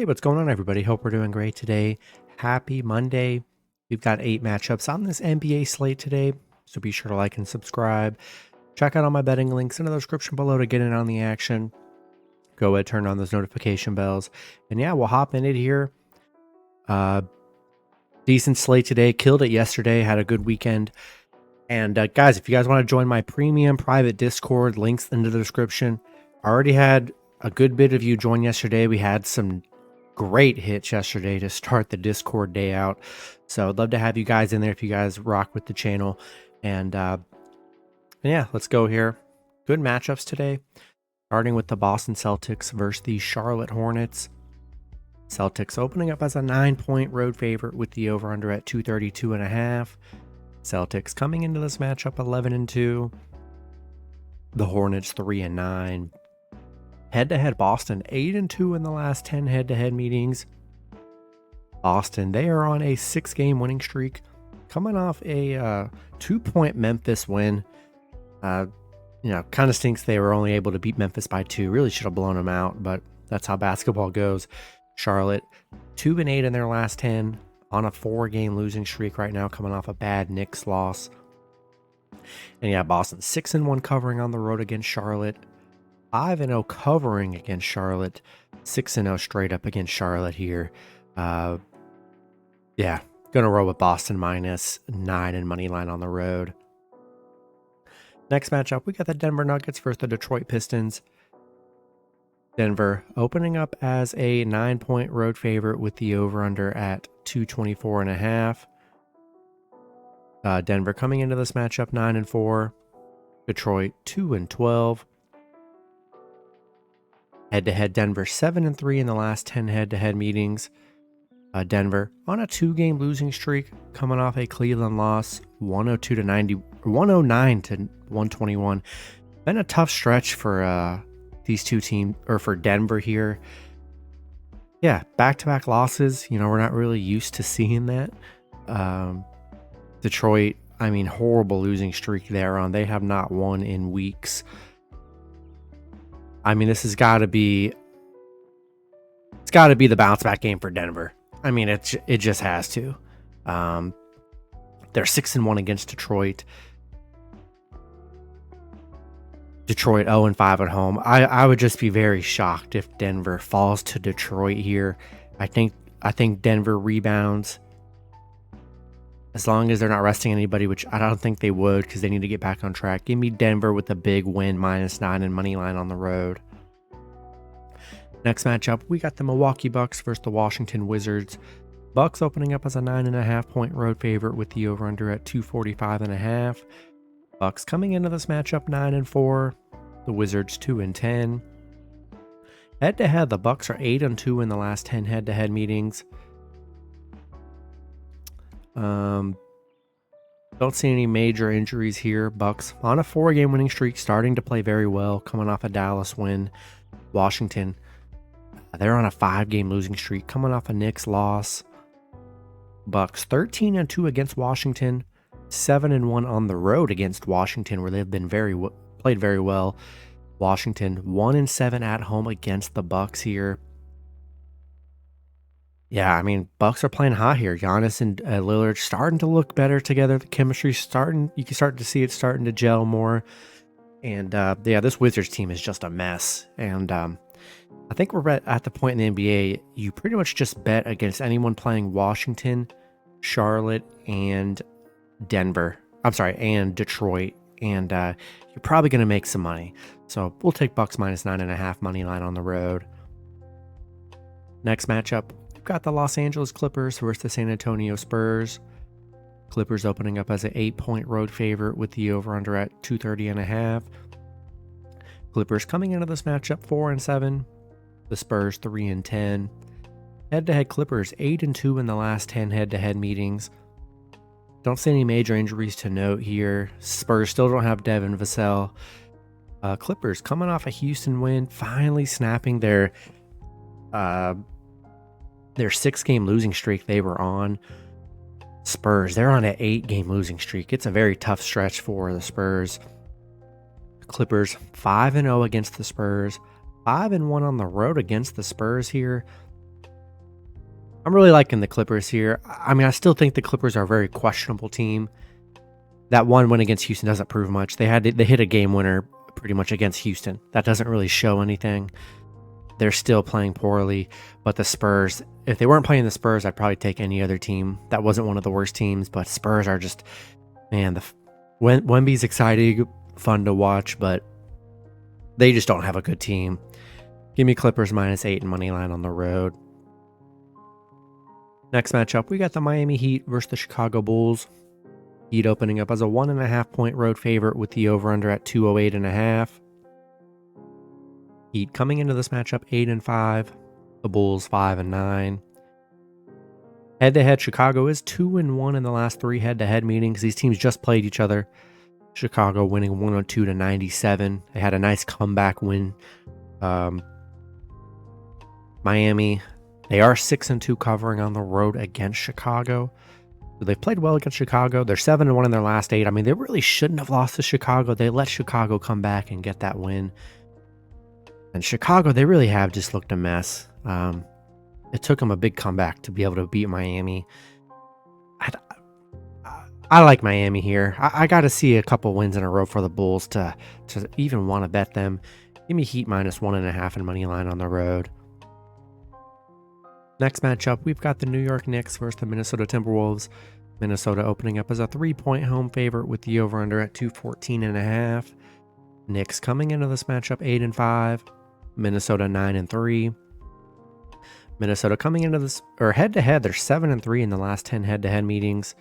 Hey, what's going on, everybody? Hope we're doing great today. Happy Monday. We've got 8 matchups on this NBA slate today, so be sure to like and subscribe. Check out all my betting links in the description below to get in on the action. Go ahead, turn on those notification bells. And yeah, we'll hop in it here. Decent slate today. Killed it yesterday. Had a good weekend. And guys, if you guys want to join my premium private Discord, links in the description. I already had a good bit of you join yesterday. We had some great hits yesterday to start the Discord day out. So I'd love to have you guys in there if you guys rock with the channel. And yeah, let's go here. Good matchups today. Starting with the Boston Celtics versus the Charlotte Hornets. Celtics opening up as a 9-point road favorite with the over-under at 232.5. Celtics coming into this matchup 11-2. The Hornets 3-9. Head-to-head Boston 8-2 in the last 10 head-to-head meetings. Boston, they are on a 6-game winning streak, coming off a 2-point Memphis win. Kind of stinks they were only able to beat Memphis by 2. Really should have blown them out, but that's how basketball goes. Charlotte 2-8 in their last 10, on a 4-game losing streak right now, coming off a bad Knicks loss. And yeah, Boston 6-1 covering on the road against Charlotte. 5-0 covering against Charlotte. 6-0 straight up against Charlotte here. Yeah, gonna roll with Boston -9 in money line on the road. Next matchup, we got the Denver Nuggets versus the Detroit Pistons. Denver opening up as a 9-point road favorite with the over-under at 224.5. Denver coming into this matchup 9-4. Detroit 2-12. Head-to-head Denver 7-3 in the last 10 head-to-head meetings. Denver on a 2-game losing streak, coming off a Cleveland loss, 109 to 121. Been a tough stretch for these two teams, or for Denver here. Yeah, back-to-back losses. We're not really used to seeing that. Detroit, horrible losing streak they're on. They have not won in weeks. This has got to be. It's got to be the bounce-back game for Denver. It just has to. They're 6-1 against Detroit. Detroit 0-5 at home. I would just be very shocked if Denver falls to Detroit here. I think Denver rebounds. As long as they're not resting anybody, which I don't think they would because they need to get back on track. Give me Denver with a big win, -9 in money line on the road. Next matchup, we got the Milwaukee Bucks versus the Washington Wizards. Bucks opening up as a 9.5-point road favorite with the over-under at 245.5. Bucks coming into this matchup 9-4. The Wizards 2-10. Head-to-head, the Bucks are 8-2 in the last 10 head-to-head meetings. Don't see any major injuries here. Bucks on a 4-game winning streak, starting to play very well, coming off a Dallas win. Washington, they're on a 5-game losing streak, coming off a Knicks loss. Bucks 13-2 against Washington, 7-1 on the road against Washington, where they've been played very well. Washington 1-7 at home against the Bucks here. Yeah, Bucks are playing hot here. Giannis and Lillard starting to look better together. The chemistry you can start to see it starting to gel more. And this Wizards team is just a mess. And I think we're at the point in the NBA, you pretty much just bet against anyone playing Washington, Charlotte, and Denver. And Detroit. And you're probably going to make some money. So we'll take Bucks -9.5 money line on the road. Next matchup, we've got the Los Angeles Clippers versus the San Antonio Spurs. Clippers opening up as an 8-point road favorite with the over-under at 230.5. Clippers coming into this matchup 4-7. The Spurs 3-10. Head-to-head Clippers 8-2 in the last 10 head-to-head meetings. Don't see any major injuries to note here. Spurs still don't have Devin Vassell. Clippers coming off a Houston win, finally snapping their 6-game losing streak they were on. Spurs, they're on an 8-game losing streak. It's a very tough stretch for the Spurs. Clippers 5-0 against the Spurs, 5-1 on the road against the Spurs here. I'm really liking the Clippers here. I mean, I still think the Clippers are a very questionable team. That one win against Houston doesn't prove much. They hit a game winner pretty much against Houston. That doesn't really show anything. They're still playing poorly, but the Spurs, if they weren't playing the Spurs, I'd probably take any other team. That wasn't one of the worst teams, but Spurs are just, man, Wemby's exciting, fun to watch, but they just don't have a good team. Give me Clippers -8 and money line on the road. Next matchup, we got the Miami Heat versus the Chicago Bulls. Heat opening up as a 1.5 point road favorite with the over-under at 208.5. Heat coming into this matchup 8-5. The Bulls 5-9. Head-to-head, Chicago is 2-1 in the last 3 head-to-head meetings. These teams just played each other. Chicago winning 102-97. They had a nice comeback win. Miami, they are 6-2 covering on the road against Chicago. So they've played well against Chicago. They're 7-1 in their last 8. I mean, they really shouldn't have lost to Chicago. They let Chicago come back and get that win. And Chicago, they really have just looked a mess. It took them a big comeback to be able to beat Miami. I like Miami here. I got to see a couple wins in a row for the Bulls to even want to bet them. Give me Heat -1.5 and money line on the road. Next matchup, we've got the New York Knicks versus the Minnesota Timberwolves. Minnesota opening up as a 3-point home favorite with the over-under at 214.5. Knicks coming into this matchup 8-5. Minnesota 9-3. Minnesota coming into this, or head-to-head, they're 7-3 in the last 10 head-to-head meetings.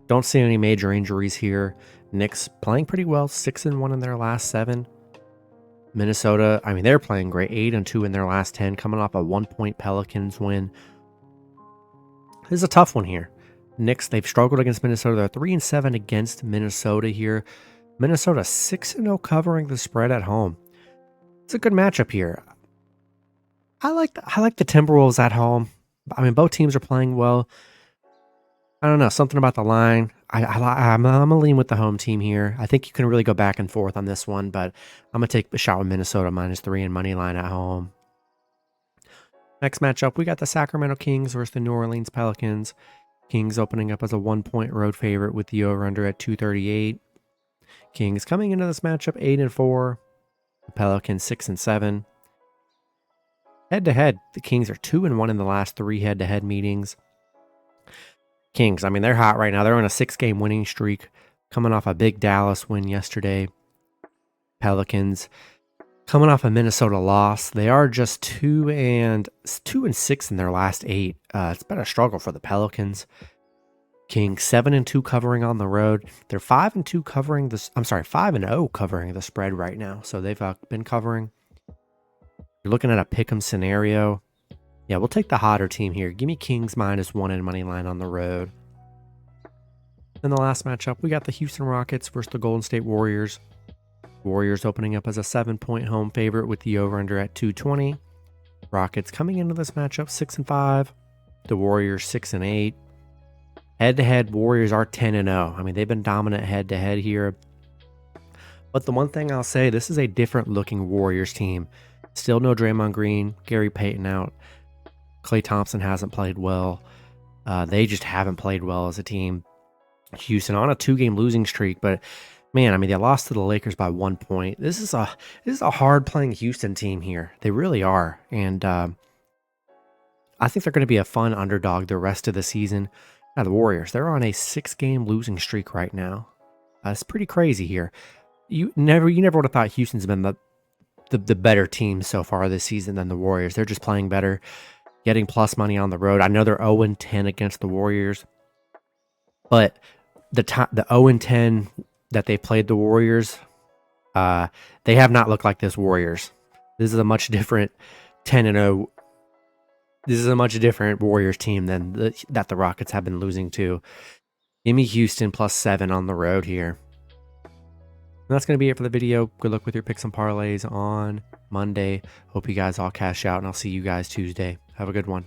Don't see any major injuries here. Knicks playing pretty well, 6-1 in their last 7. Minnesota, I mean, they're playing great, 8-2 in their last 10, coming off a 1-point Pelicans win. This is a tough one here. Knicks, they've struggled against Minnesota. They're 3-7 against Minnesota here. Minnesota 6-0 covering the spread at home. It's a good matchup here. I like the Timberwolves at home. I mean, both teams are playing well. I don't know, something about the line. I'm gonna lean with the home team here. I think you can really go back and forth on this one, but I'm gonna take the shot with Minnesota -3 and money line at home. Next matchup, we got the Sacramento Kings versus the New Orleans Pelicans. Kings opening up as a 1-point road favorite with the over-under at 238. Kings coming into this matchup 8-4. The Pelicans 6-7. Head-to-head, the Kings are 2-1 in the last 3 head-to-head meetings. Kings, I mean, they're hot right now. They're on a 6-game winning streak, coming off a big Dallas win yesterday. Pelicans coming off a Minnesota loss. They are just 2-6 in their last 8. It's been a struggle for the Pelicans. Kings 7-2 covering on the road. They're 5-2 covering this. I'm sorry, 5-0 covering the spread right now. So they've been covering. You're looking at a pick'em scenario. Yeah, we'll take the hotter team here. Give me Kings -1 and money line on the road. In the last matchup, we got the Houston Rockets versus the Golden State Warriors. Warriors opening up as a 7-point home favorite with the over-under at 220. Rockets coming into this matchup 6-5. The Warriors 6-8. Head-to-head, Warriors are 10-0. I mean, they've been dominant head-to-head here. But the one thing I'll say, this is a different looking Warriors team. Still no Draymond Green, Gary Payton out. Klay Thompson hasn't played well. They just haven't played well as a team. Houston on a 2-game losing streak, but man, I mean, they lost to the Lakers by 1 point. This is a hard playing Houston team here. They really are, and I think they're going to be a fun underdog the rest of the season. Now the Warriors, they're on a 6-game losing streak right now. It's pretty crazy here. You never would have thought Houston's been the better team so far this season than the Warriors. They're just playing better. Getting plus money on the road. I know they're 0-10 against the Warriors, but the 0-10 that they played the Warriors, they have not looked like this Warriors. This is a much different 10-0. This is a much different Warriors team than that the Rockets have been losing to. Give me Houston +7 on the road here. And that's going to be it for the video. Good luck with your picks and parlays on Monday. Hope you guys all cash out, and I'll see you guys Tuesday. Have a good one.